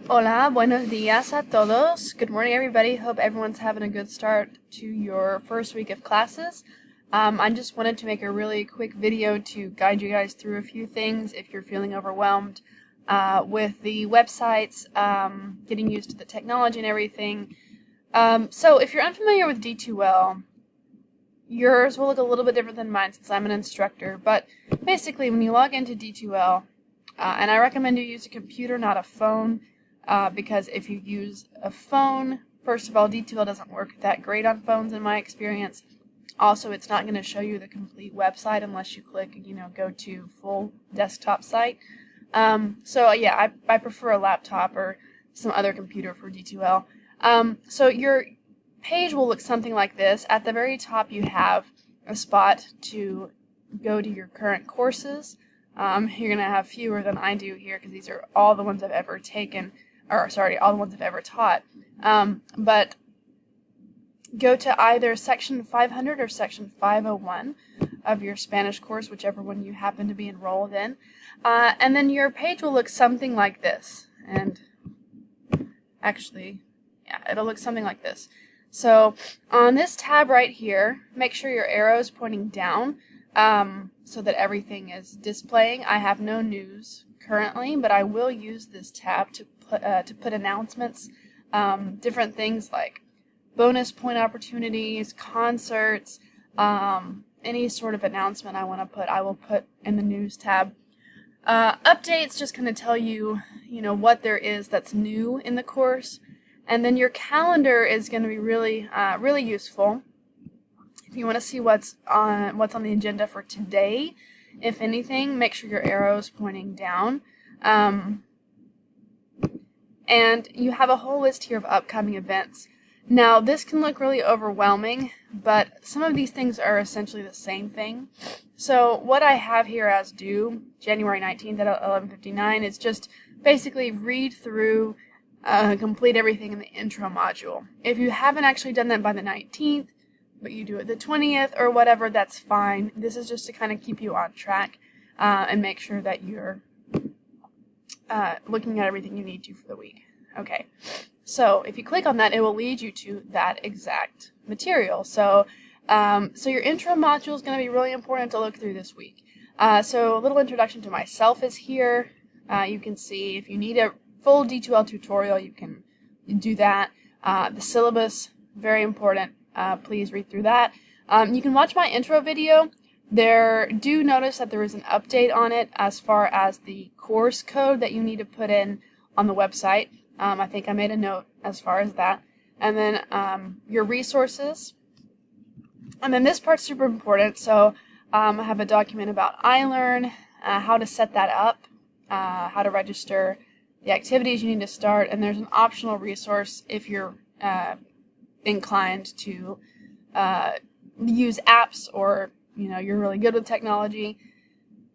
Hola, buenos días a todos. Good morning, everybody. Hope everyone's having a good start to your first week of classes. I just wanted to make a really quick video to guide you guys through a few things if you're feeling overwhelmed with the websites, getting used to the technology and everything. So if you're unfamiliar with d2L, yours will look a little bit different than mine since I'm an instructor, but basically when you log into d2L, and I recommend you use a computer, not a phone, because if you use a phone, first of all, d2L doesn't work that great on phones in my experience. Also, it's not going to show you the complete website unless you click, go to full desktop site. So yeah, I prefer a laptop or some other computer for d2L. So your page will look something like this. At the very top, you have a spot to go to your current courses. You're going to have fewer than I do here because these are all the ones I've ever taken, or sorry, all the ones I've ever taught. But go to either section 500 or section 501 of your Spanish course, whichever one you happen to be enrolled in. And then your page will look something like this. And actually, yeah, it'll look something like this. So on this tab right here, make sure your arrow is pointing down so that everything is displaying. I have no news currently, but I will use this tab to put announcements, different things like bonus point opportunities, concerts, any sort of announcement I want to put, I will put in the news tab. Updates just kind of tell you, what there is that's new in the course. And then your calendar is going to be really, really useful. If you want to see what's on the agenda for today, if anything, make sure your arrow is pointing down. And you have a whole list here of upcoming events. Now, this can look really overwhelming, but some of these things are essentially the same thing. So what I have here as due, January 19th at 11:59, is just basically read through, complete everything in the intro module. If you haven't actually done that by the 19th, but you do it the 20th or whatever, that's fine. This is just to kind of keep you on track and make sure that you're looking at everything you need to for the week. Okay, so if you click on that, it will lead you to that exact material. So, so your intro module is going to be really important to look through this week. So a little introduction to myself is here. You can see if you need a full d2L tutorial, you can do that. The syllabus, very important. Please read through that. You can watch my intro video. Do notice that there is an update on it as far as the course code that you need to put in on the website. I think I made a note as far as that. And then your resources. And then this part's super important. So I have a document about iLrn, how to set that up, how to register, the activities you need to start, and there's an optional resource if you're inclined to use apps or you're really good with technology,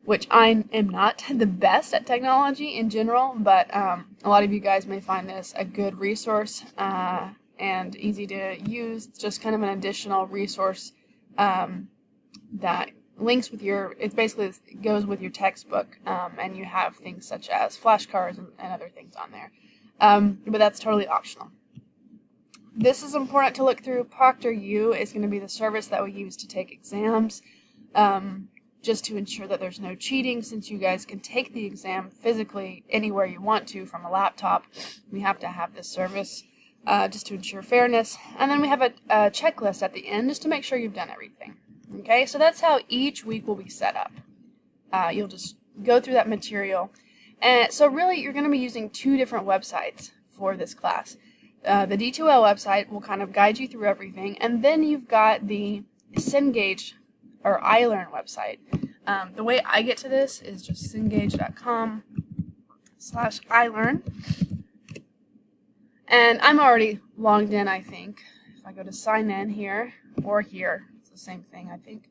which I am not the best at technology in general, but a lot of you guys may find this a good resource and easy to use. It's just kind of an additional resource that links with it basically goes with your textbook, and you have things such as flashcards and other things on there, but that's totally optional. This is important to look through. ProctorU is going to be the service that we use to take exams, just to ensure that there's no cheating, since you guys can take the exam physically anywhere you want to from a laptop. We have to have this service just to ensure fairness. And then we have a checklist at the end just to make sure you've done everything. Okay, so that's how each week will be set up. You'll just go through that material. And so really you're going to be using two different websites for this class. The d2L website will kind of guide you through everything, and then you've got the Cengage or iLrn website. The way I get to this is just cengage.com/iLrn, and I'm already logged in, I think. If I go to sign in here or here, it's the same thing, I think.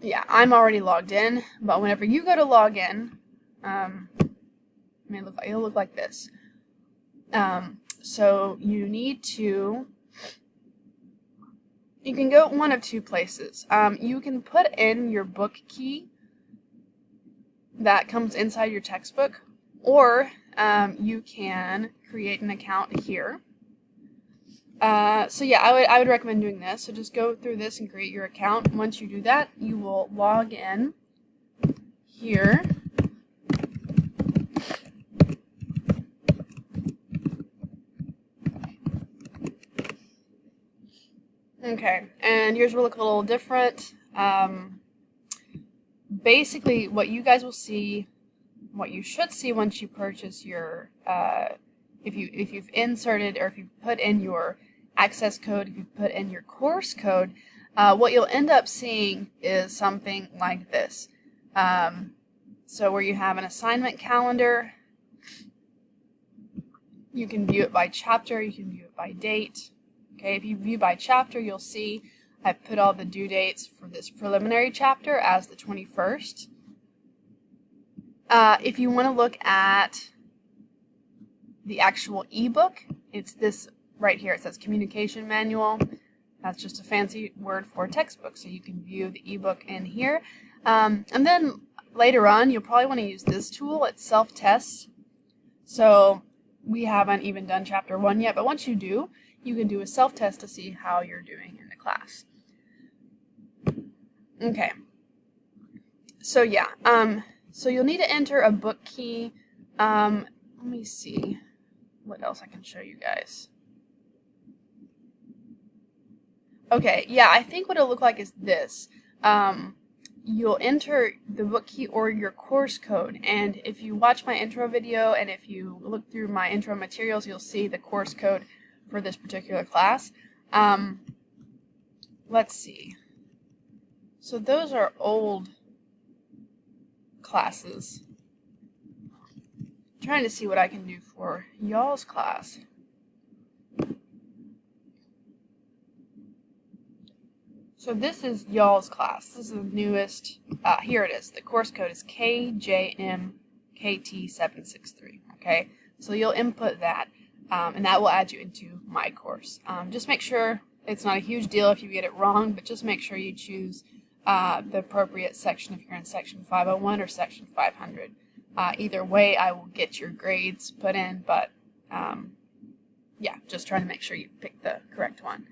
Yeah, I'm already logged in, but whenever you go to log in, it'll look like this. So you need to, you can go one of two places. You can put in your book key that comes inside your textbook, or you can create an account here. So yeah, I would recommend doing this. So just go through this and create your account. Once you do that, you will log in here. Okay, and yours will look a little different. Basically, what you guys will see, what you should see once you purchase your, if you've inserted or if you've put in your access code, if you've put in your course code, what you'll end up seeing is something like this. So where you have an assignment calendar, you can view it by chapter, you can view it by date. Okay, if you view by chapter, you'll see I put all the due dates for this preliminary chapter as the 21st. If you want to look at the actual ebook, it's this right here. It says Communication Manual. That's just a fancy word for textbook, so you can view the ebook in here. And then later on, you'll probably want to use this tool. It's self-test. So we haven't even done chapter 1 yet, but once you do, you can do a self-test to see how you're doing in the class. Okay. So yeah, so you'll need to enter a book key. Let me see what else I can show you guys. Okay, yeah, I think what it'll look like is this. You'll enter the book key or your course code, and if you watch my intro video and if you look through my intro materials, you'll see the course code for this particular class. Let's see. So those are old classes. I'm trying to see what I can do for y'all's class. So this is y'all's class. This is the newest. Here it is. The course code is KJMKT763. Okay, so you'll input that, and that will add you into my course. Just make sure it's not a huge deal if you get it wrong, but just make sure you choose the appropriate section if you're in section 501 or section 500. Either way, I will get your grades put in, but yeah, just trying to make sure you pick the correct one.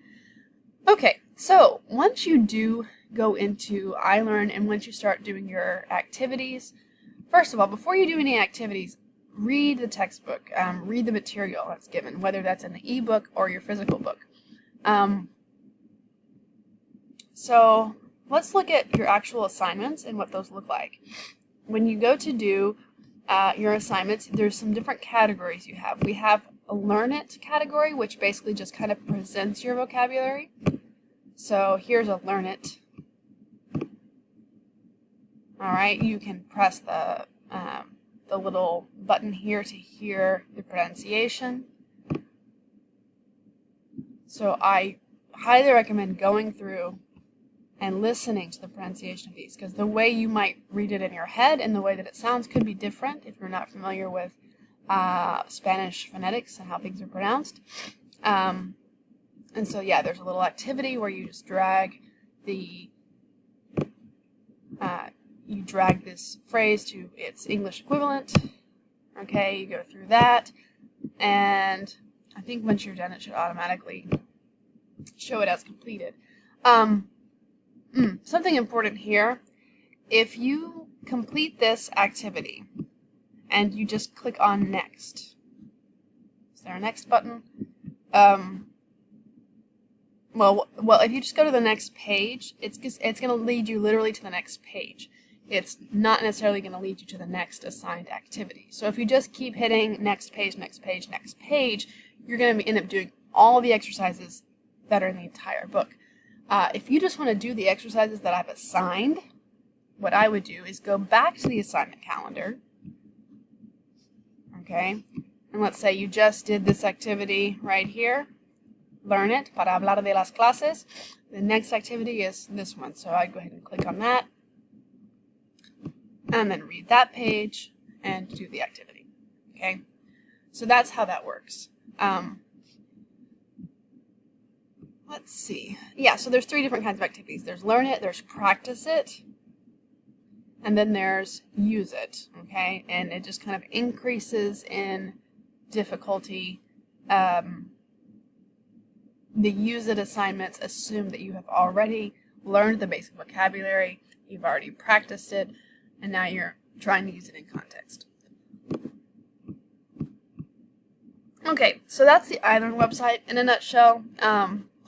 Okay, so once you do go into iLrn and once you start doing your activities, first of all, before you do any activities, read the textbook, read the material that's given, whether that's in the ebook or your physical book. So let's look at your actual assignments and what those look like. When you go to do your assignments, there's some different categories you have. We have a Learn It category, which basically just kind of presents your vocabulary. So here's a Learn It. All right, you can press the little button here to hear the pronunciation. So I highly recommend going through and listening to the pronunciation of these, because the way you might read it in your head and the way that it sounds could be different if you're not familiar with Spanish phonetics and how things are pronounced. And so yeah, there's a little activity where you just drag the you drag this phrase to its English equivalent. Okay, you go through that, and I think once you're done, it should automatically show it as completed. Something important here, if you complete this activity and you just click on Next, is there a Next button? Well, if you just go to the next page, it's going to lead you literally to the next page. It's not necessarily going to lead you to the next assigned activity. So if you just keep hitting next page, next page, next page, you're going to end up doing all the exercises that are in the entire book. If you just want to do the exercises that I've assigned, what I would do is go back to the assignment calendar, okay, and let's say you just did this activity right here, Learn It, para hablar de las clases. The next activity is this one, so I go ahead and click on that, and then read that page and do the activity, okay? So that's how that works. Let's see. Yeah, so there's 3 different kinds of activities. There's Learn It, there's Practice It, and then there's use it, okay? And it just kind of increases in difficulty. The use it assignments assume that you have already learned the basic vocabulary, you've already practiced it, and now you're trying to use it in context. Okay, so that's the iLrn website in a nutshell.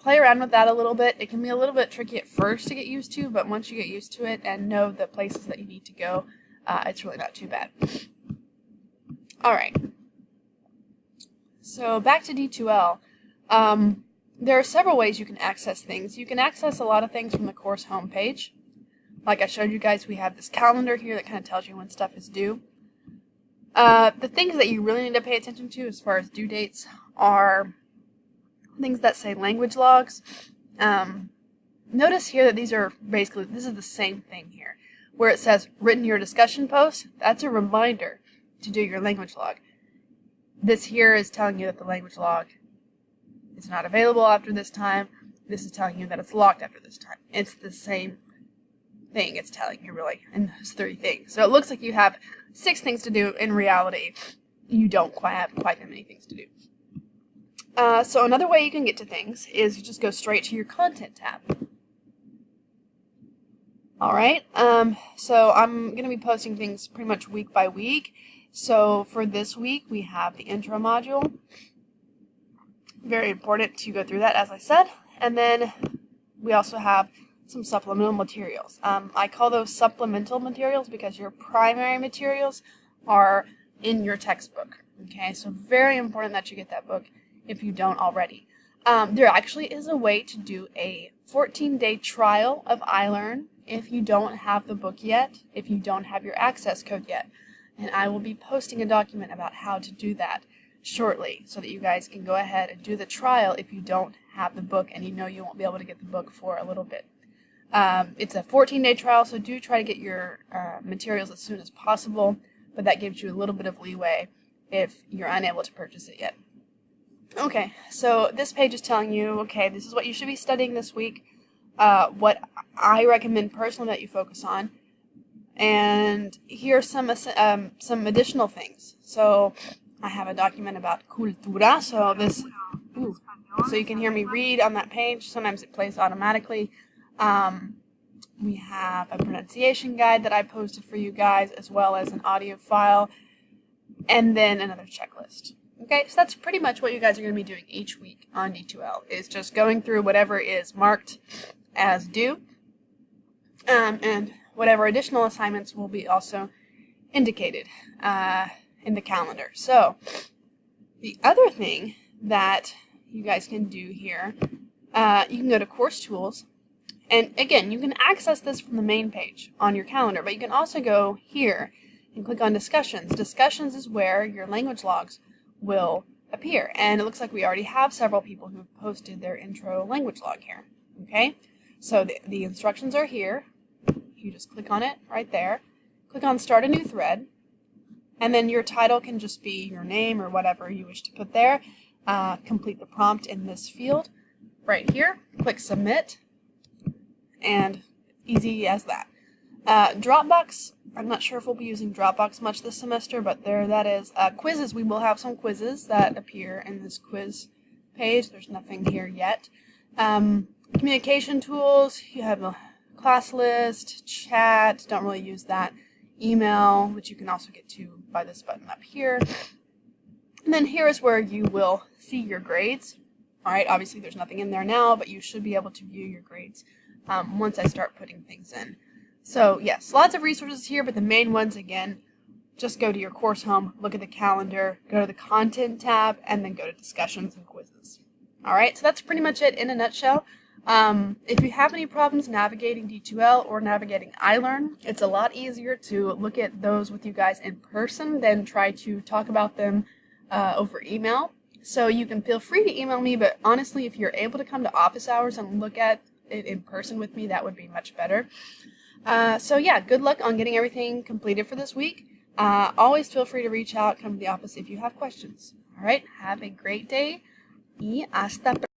Play around with that a little bit. It can be a little bit tricky at first to get used to, but once you get used to it and know the places that you need to go, it's really not too bad. Alright, so back to D2L. There are several ways you can access things. You can access a lot of things from the course homepage. Like I showed you guys, we have this calendar here that kind of tells you when stuff is due. The things that you really need to pay attention to as far as due dates are things that say language logs. Notice here that these are basically, this is the same thing here. Where it says written your discussion post, that's a reminder to do your language log. This here is telling you that the language log is not available after this time. This is telling you that it's locked after this time. It's the same thing it's telling you, really, in those 3 things. So it looks like you have 6 things to do. In reality, you don't have quite that many things to do. So another way you can get to things is you just go straight to your content tab. Alright, so I'm going to be posting things pretty much week by week. So for this week, we have the intro module. Very important to go through that, as I said. And then we also have some supplemental materials. I call those supplemental materials because your primary materials are in your textbook. Okay, so very important that you get that book if you don't already. There actually is a way to do a 14-day trial of iLrn if you don't have the book yet, if you don't have your access code yet. And I will be posting a document about how to do that shortly so that you guys can go ahead and do the trial if you don't have the book and you know you won't be able to get the book for a little bit. It's a 14-day trial, so do try to get your materials as soon as possible, but that gives you a little bit of leeway if you're unable to purchase it yet. Okay, so this page is telling you, okay, this is what you should be studying this week, what I recommend personally that you focus on, and here are some additional things. So I have a document about cultura, so so you can hear me read on that page. Sometimes it plays automatically. We have a pronunciation guide that I posted for you guys, as well as an audio file, and then another checklist. Okay, so that's pretty much what you guys are going to be doing each week on D2L, is just going through whatever is marked as due, and whatever additional assignments will be also indicated in the calendar. So the other thing that you guys can do here, you can go to Course Tools, and again, you can access this from the main page on your calendar, but you can also go here and click on Discussions. Discussions is where your language logs will appear, and it looks like we already have several people who have posted their intro language log here. Okay, so the instructions are here. You just click on it right there, click on Start a New Thread, and then your title can just be your name or whatever you wish to put there. Complete the prompt in this field right here, click Submit, and easy as that. Dropbox, I'm not sure if we'll be using Dropbox much this semester, but there that is. Quizzes, we will have some quizzes that appear in this quiz page. There's nothing here yet. Communication tools, you have a class list, chat, don't really use that. Email, which you can also get to by this button up here. And then here is where you will see your grades. Alright, obviously there's nothing in there now, but you should be able to view your grades once I start putting things in. So yes, lots of resources here, but the main ones, again, just go to your course home, look at the calendar, go to the content tab, and then go to discussions and quizzes. Alright, so that's pretty much it in a nutshell. If you have any problems navigating D2L or navigating iLrn, it's a lot easier to look at those with you guys in person than try to talk about them over email. So you can feel free to email me, but honestly, if you're able to come to office hours and look at it in person with me, that would be much better. So yeah, good luck on getting everything completed for this week. Always feel free to reach out, come to the office if you have questions. Alright, have a great day y hasta pronto.